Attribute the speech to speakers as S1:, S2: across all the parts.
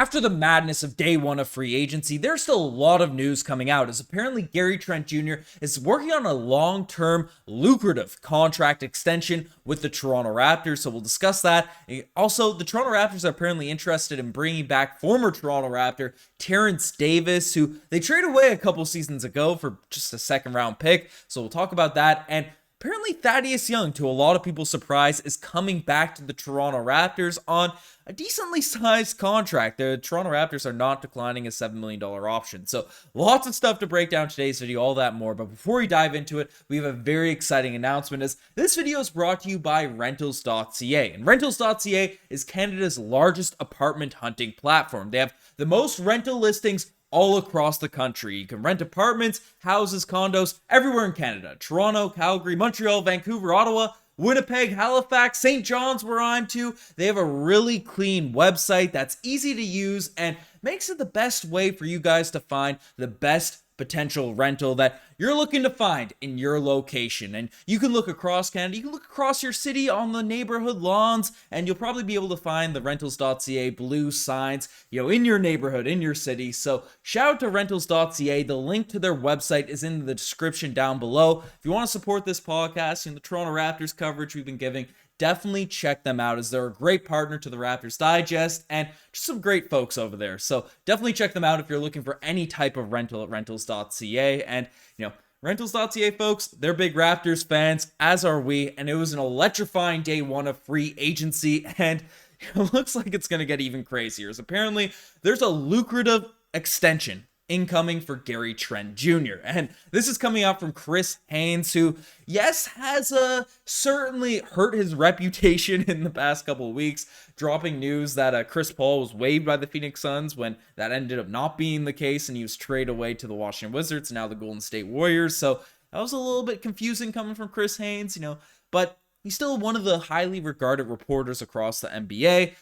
S1: After the madness of day one of free agency, there's still a lot of news coming out, as apparently Gary Trent Jr. is working on a long-term, lucrative contract extension with the Toronto Raptors, so we'll discuss that. Also, the Toronto Raptors are apparently interested in bringing back former Toronto Raptor Terence Davis, who they traded away a couple seasons ago for just a second-round pick, so we'll talk about that. And apparently, Thaddeus Young, to a lot of people's surprise, is coming back to the Toronto Raptors on a decently sized contract. The Toronto Raptors are not declining a $7 million option. So lots of stuff to break down today's video, all that more. But before we dive into it, we have a very exciting announcement, as this video is brought to you by Rentals.ca. And Rentals.ca is Canada's largest apartment hunting platform. They have the most rental listings all across the country. You can rent apartments, houses, condos, everywhere in Canada. Toronto, Calgary, Montreal, Vancouver, Ottawa, Winnipeg, Halifax, St. John's, where I'm to. They have a really clean website that's easy to use and makes it the best way for you guys to find the best potential rental that you're looking to find in your location. And you can look across Canada, you can look across your city on the neighborhood lawns, and you'll probably be able to find the Rentals.ca blue signs, in your neighborhood, in your city. So shout out to Rentals.ca. The link to their website is in the description down below. If you want to support this podcast and the Toronto Raptors coverage we've been giving, definitely check them out, as they're a great partner to the Raptors Digest and just some great folks over there. So definitely check them out if you're looking for any type of rental at Rentals.ca. And, Rentals.ca folks, they're big Raptors fans, as are we, and it was an electrifying day one of free agency, and it looks like it's going to get even crazier, as apparently there's a lucrative extension incoming for Gary Trent Jr. And this is coming out from Chris Haynes, who, yes, has certainly hurt his reputation in the past couple of weeks, dropping news that Chris Paul was waived by the Phoenix Suns when that ended up not being the case, and he was traded away to the Washington Wizards, now the Golden State Warriors. So that was a little bit confusing coming from Chris Haynes, but he's still one of the highly regarded reporters across the NBA,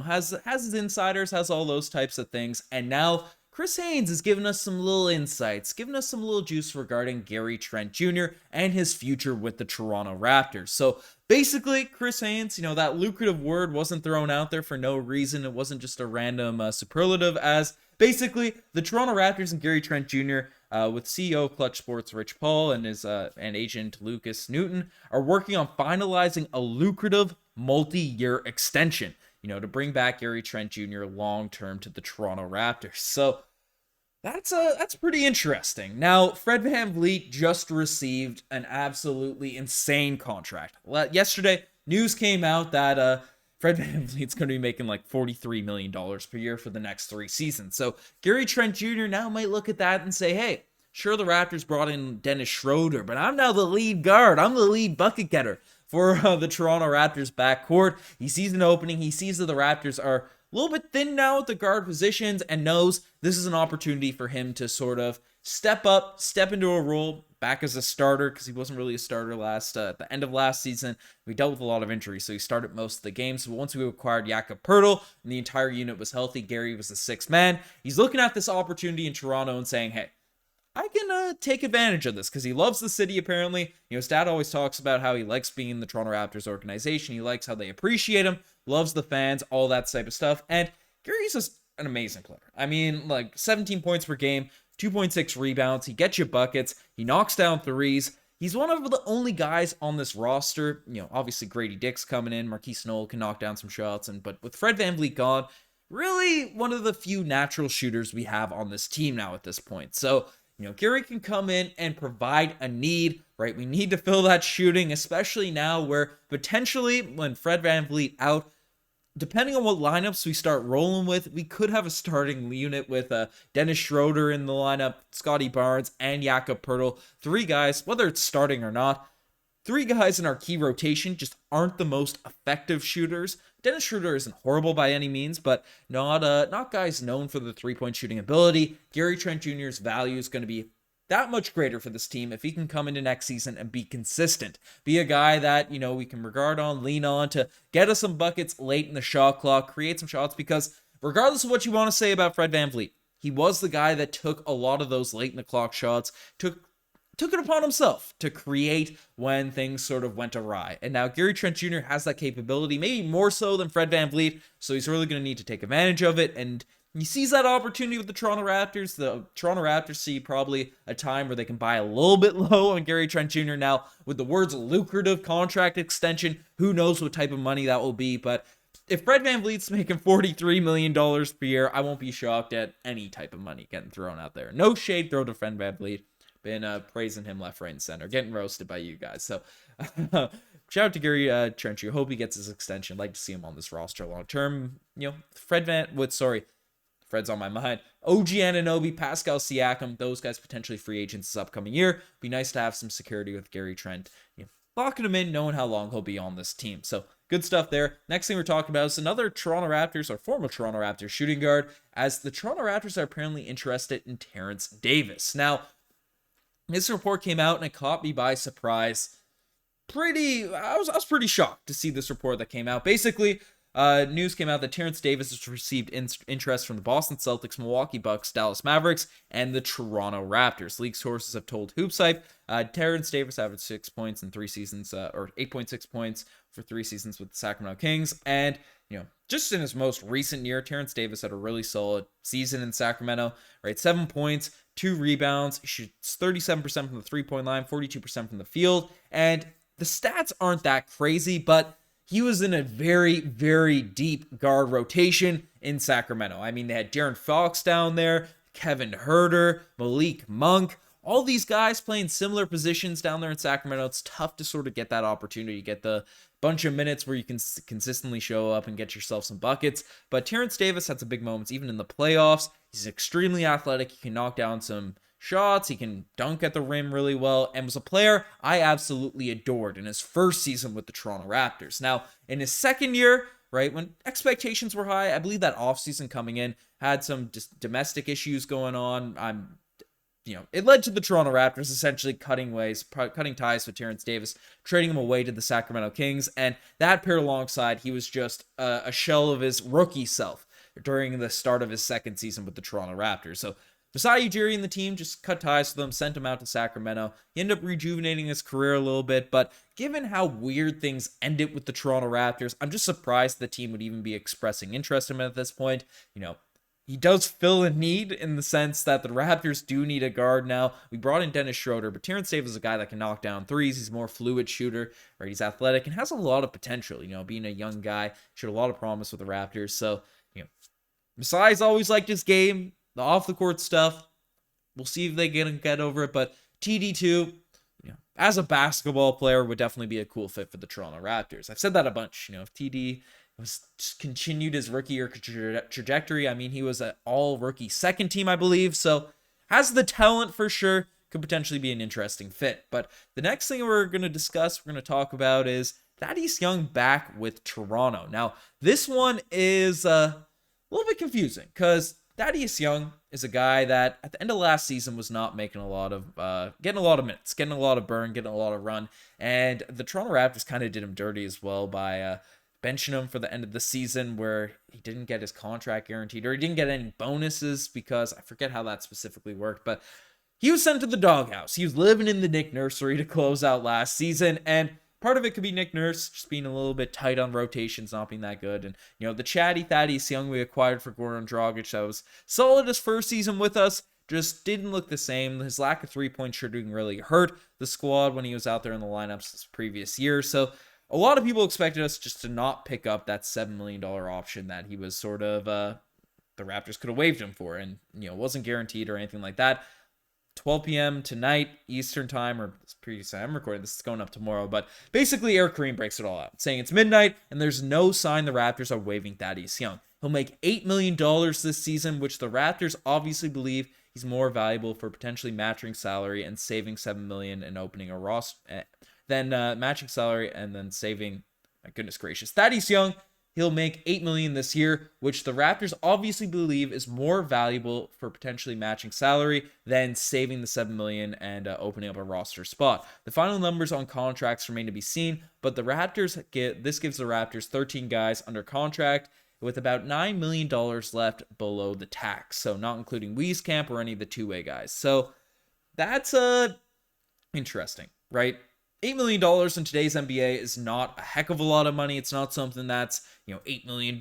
S1: has his insiders, has all those types of things, and now Chris Haynes is giving us some little insights, giving us some little juice regarding Gary Trent Jr. and his future with the Toronto Raptors. So basically, Chris Haynes, that lucrative word wasn't thrown out there for no reason. It wasn't just a random superlative, as basically the Toronto Raptors and Gary Trent Jr., with CEO of Clutch Sports Rich Paul and his and agent Lucas Newton, are working on finalizing a lucrative multi-year extension, to bring back Gary Trent Jr. long-term to the Toronto Raptors. So that's pretty interesting. Now, Fred VanVleet just received an absolutely insane contract. Yesterday, news came out that Fred VanVleet's going to be making like $43 million per year for the next 3 seasons. So Gary Trent Jr. now might look at that and say, hey, sure, the Raptors brought in Dennis Schroeder, but I'm now the lead guard. I'm the lead bucket getter for the Toronto Raptors backcourt. He sees an opening. He sees that the Raptors are a little bit thin now at the guard positions, and knows this is an opportunity for him to sort of step into a role back as a starter, because he wasn't really a starter at the end of last season. We dealt with a lot of injuries, so he started most of the games. But once we acquired Jakob Poeltl and the entire unit was healthy, Gary was the 6th man. He's looking at this opportunity in Toronto and saying, hey, I can take advantage of this, because he loves the city, apparently. His dad always talks about how he likes being in the Toronto Raptors organization. He likes how they appreciate him, loves the fans, all that type of stuff. And Gary's just an amazing player. I mean, like 17 points per game, 2.6 rebounds. He gets you buckets. He knocks down threes. He's one of the only guys on this roster. Obviously Grady Dick's coming in. Marquise Knoll can knock down some shots. But with Fred VanVleet gone, really one of the few natural shooters we have on this team now at this point. So, Gary can come in and provide a need, right? We need to fill that shooting, especially now where potentially when Fred VanVleet out, depending on what lineups we start rolling with, we could have a starting unit with Dennis Schroeder in the lineup, Scotty Barnes, and Jakob Poeltl. 3 guys, whether it's starting or not, 3 guys in our key rotation just aren't the most effective shooters. Dennis Schroeder isn't horrible by any means, but not guys known for the 3-point shooting ability. Gary Trent Jr.'s value is going to be that much greater for this team if he can come into next season and be consistent. Be a guy that, we can regard on, lean on to get us some buckets late in the shot clock, create some shots, because regardless of what you want to say about Fred VanVleet, he was the guy that took a lot of those late in the clock shots, took it upon himself to create when things sort of went awry. And now Gary Trent Jr. has that capability, maybe more so than Fred VanVleet, so he's really going to need to take advantage of it. And he sees that opportunity with the Toronto Raptors. The Toronto Raptors see probably a time where they can buy a little bit low on Gary Trent Jr. Now, with the words lucrative contract extension, who knows what type of money that will be. But if Fred VanVleet's making $43 million per year, I won't be shocked at any type of money getting thrown out there. No shade thrown to Fred VanVleet. Been praising him left, right, and center. Getting roasted by you guys. So shout out to Gary Trent Jr. Hope he gets his extension. Like to see him on this roster long term. Fred's on my mind. OG Anunoby, Pascal Siakam, those guys potentially free agents this upcoming year. Be nice to have some security with Gary Trent. Locking him in, knowing how long he'll be on this team. So good stuff there. Next thing we're talking about is another Toronto Raptors, or former Toronto Raptors shooting guard, as the Toronto Raptors are apparently interested in Terence Davis. Now, this report came out and it caught me by surprise. I was pretty shocked to see this report that came out. Basically, news came out that Terence Davis has received interest from the Boston Celtics, Milwaukee Bucks, Dallas Mavericks, and the Toronto Raptors. League sources have told HoopsHype Terence Davis averaged 6 points in 3 seasons, or 8.6 points for 3 seasons with the Sacramento Kings. And, just in his most recent year, Terence Davis had a really solid season in Sacramento, right? 7 points, 2 rebounds, shoots 37% from the 3-point line, 42% from the field. And the stats aren't that crazy, but he was in a very, very deep guard rotation in Sacramento. I mean, they had De'Aaron Fox down there, Kevin Huerter, Malik Monk, all these guys playing similar positions down there in Sacramento. It's tough to sort of get that opportunity, get the bunch of minutes where you can consistently show up and get yourself some buckets. But Terence Davis had some big moments, even in the playoffs. He's extremely athletic. He can knock down some shots. He can dunk at the rim really well, and was a player I absolutely adored in his first season with the Toronto Raptors. Now, in his second year, right, when expectations were high, I believe that offseason coming in had some domestic issues going on. It led to the Toronto Raptors essentially cutting ties with Terence Davis, trading him away to the Sacramento Kings, and that paired alongside, he was just a shell of his rookie self during the start of his second season with the Toronto Raptors. So Masai Ujiri and the team just cut ties with him, sent him out to Sacramento. He ended up rejuvenating his career a little bit, but given how weird things ended with the Toronto Raptors, I'm just surprised the team would even be expressing interest in him at this point. He does fill a need in the sense that the Raptors do need a guard now. We brought in Dennis Schroeder, but Terence Davis is a guy that can knock down threes. He's a more fluid shooter, right? He's athletic and has a lot of potential. Being a young guy, showed a lot of promise with the Raptors. So, Masai's always liked his game, the off-the-court stuff. We'll see if they can get over it, but TD2, as a basketball player, would definitely be a cool fit for the Toronto Raptors. I've said that a bunch. If TD was just continued his rookie year trajectory. I mean, he was an all-rookie second team, I believe, so has the talent for sure. Could potentially be an interesting fit. But the next thing we're going to talk about is Thaddeus Young back with Toronto. Now, this one is a little bit confusing because Thaddeus Young is a guy that at the end of last season was not making a lot of, getting a lot of minutes, getting a lot of burn, getting a lot of run, and the Toronto Raptors kind of did him dirty as well by benching him for the end of the season where he didn't get his contract guaranteed, or he didn't get any bonuses because I forget how that specifically worked, but he was sent to the doghouse. He was living in the Nick nursery to close out last season, and part of it could be Nick Nurse just being a little bit tight on rotations, not being that good. And, the chatty Thaddeus Young we acquired for Goran Dragic that was solid his first season with us, just didn't look the same. His lack of three-point shooting really hurt the squad when he was out there in the lineups this previous year. So a lot of people expected us just to not pick up that $7 million option that he was sort of, the Raptors could have waived him for, and, wasn't guaranteed or anything like that. 12 p.m. tonight, Eastern time, or I'm recording this, it's going up tomorrow, but basically Eric Kareem breaks it all out, saying it's midnight, and there's no sign the Raptors are waiving Thaddeus Young. He'll make $8 million this season, which the Raptors obviously believe he's more valuable for potentially matching salary and saving $7 million and opening a roster, than matching salary and then saving, my goodness gracious, Thaddeus Young. He'll make $8 million this year, which the Raptors obviously believe is more valuable for potentially matching salary than saving the $7 million and opening up a roster spot. The final numbers on contracts remain to be seen, but this gives the Raptors 13 guys under contract with about $9 million left below the tax, so not including Wieskamp or any of the two-way guys. So that's interesting, right? $8 million in today's NBA is not a heck of a lot of money. It's not something that's, $8 million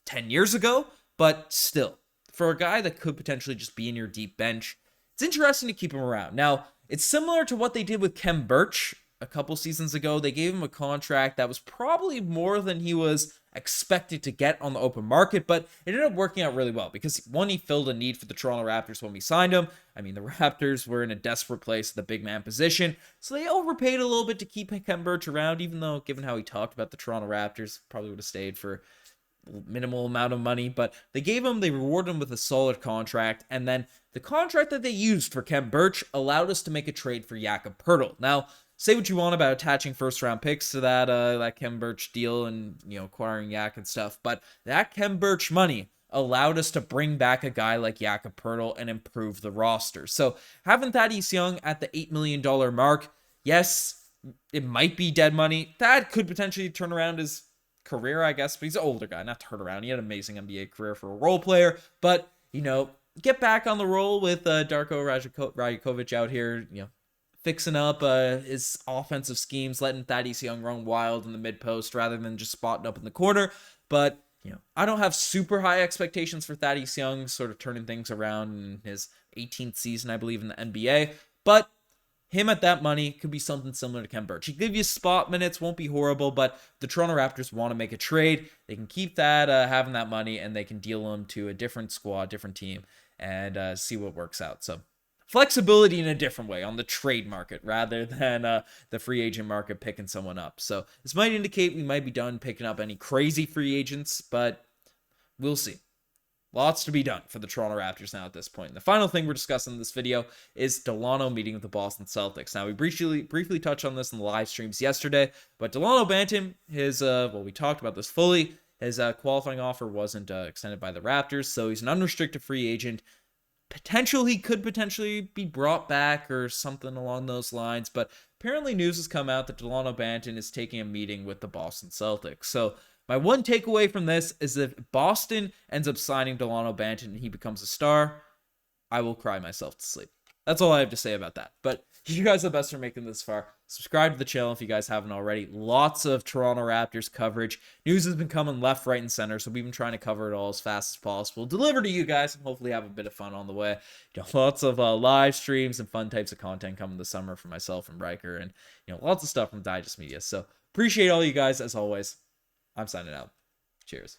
S1: 10 years ago, But still, for a guy that could potentially just be in your deep bench, it's interesting to keep him around. Now, it's similar to what they did with Khem Birch a couple seasons ago. They gave him a contract that was probably more than he was expected to get on the open market, but it ended up working out really well because, one, he filled a need for the Toronto Raptors when we signed him. I mean, the Raptors were in a desperate place at the big man position, so they overpaid a little bit to keep Khem Birch around, even though, given how he talked about the Toronto Raptors, probably would have stayed for minimal amount of money. But they rewarded him with a solid contract, and then the contract that they used for Khem Birch allowed us to make a trade for Jakob Poeltl. Now, say what you want about attaching first round picks to that Khem Birch deal and, acquiring Yak and stuff, but that Khem Birch money allowed us to bring back a guy like Jakob Poeltl and improve the roster. So having Thaddeus Young at the $8 million mark, yes, it might be dead money. Thad could potentially turn around his career, I guess, but he's an older guy, not to turn around. He had an amazing NBA career for a role player, but, get back on the roll with Darko Rajakovic out here, fixing up his offensive schemes, letting Thaddeus Young run wild in the mid post rather than just spotting up in the corner. But, I don't have super high expectations for Thaddeus Young sort of turning things around in his 18th season, I believe, in the NBA. But him at that money could be something similar to Khem Birch. He could give you spot minutes, won't be horrible, but the Toronto Raptors want to make a trade. They can keep that, having that money, and they can deal him to a different squad, different team, and see what works out. So flexibility in a different way on the trade market rather than the free agent market picking someone up. So this might indicate we might be done picking up any crazy free agents, but we'll see. Lots to be done for the Toronto Raptors now at this point. And the final thing we're discussing in this video is Dalano meeting with the Boston Celtics. Now, we briefly touched on this in the live streams yesterday, but Dalano Banton, we talked about this fully. His qualifying offer wasn't extended by the Raptors, so he's an unrestricted free agent. He could potentially be brought back or something along those lines, but apparently news has come out that Dalano Banton is taking a meeting with the Boston Celtics. So my one takeaway from this is that if Boston ends up signing Dalano Banton and he becomes a star, I will cry myself to sleep. That's all I have to say about that. But you guys are the best for making this far. Subscribe to the channel if you guys haven't already. Lots of Toronto Raptors coverage. News has been coming left, right, and center, so we've been trying to cover it all as fast as possible. Deliver to you guys and hopefully have a bit of fun on the way. Lots of live streams and fun types of content coming this summer for myself and Riker, and lots of stuff from Digest Media. So appreciate all you guys as always. I'm signing out. Cheers.